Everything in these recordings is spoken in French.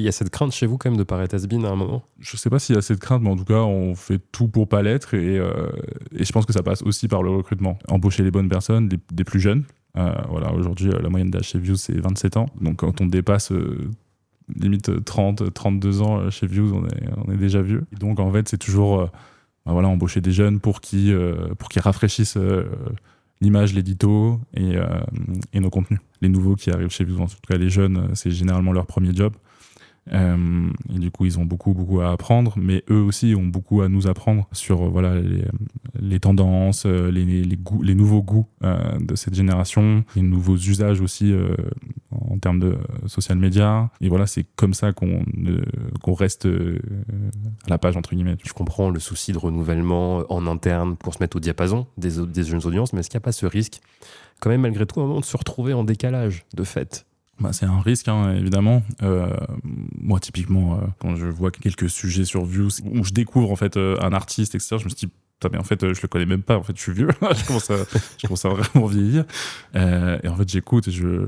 y a cette crainte chez vous quand même de paraître has-been à un moment? Je sais pas s'il y a cette crainte, mais en tout cas, on fait tout pour pas l'être et je pense que ça passe aussi par le recrutement. Embaucher les bonnes personnes, des plus jeunes. Voilà, aujourd'hui, la moyenne d'âge chez Views, c'est 27 ans. Donc, quand on dépasse limite 30, 32 ans chez Views, on est déjà vieux. Et donc, en fait, c'est toujours voilà, embaucher des jeunes pour qu'ils rafraîchissent l'image, l'édito et nos contenus. Les nouveaux qui arrivent chez Views, en tout cas les jeunes, c'est généralement leur premier job. Et du coup, ils ont beaucoup à apprendre, mais eux aussi ont beaucoup à nous apprendre sur voilà, les tendances, les nouveaux goûts de cette génération, les nouveaux usages aussi en termes de social media. Et voilà, c'est comme ça qu'on reste à la page, entre guillemets. Je comprends le souci de renouvellement en interne pour se mettre au diapason des jeunes audiences, mais est-ce qu'il n'y a pas ce risque, quand même, malgré tout, à un moment, de se retrouver en décalage, de fait? C'est un risque, hein, évidemment. Moi, typiquement, quand je vois quelques sujets sur Views où je découvre en fait un artiste, etc., je me suis dit, putain, mais en fait, je le connais même pas. En fait, je suis vieux. je commence à vraiment vieillir. Et en fait, j'écoute et je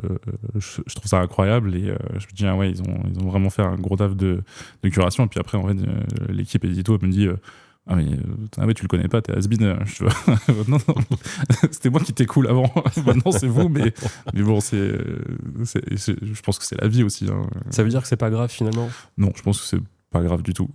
trouve ça incroyable. Et je me dis, ah ouais, ils ont vraiment fait un gros taf de curation. Et puis après, en fait, l'équipe édito me dit. Ah mais tu le connais pas, t'es has-been. Non, c'était moi qui t'ai cool avant. Maintenant c'est vous, mais bon, je pense que c'est la vie aussi. Hein. Ça veut dire que c'est pas grave finalement? Non, je pense que c'est pas grave du tout.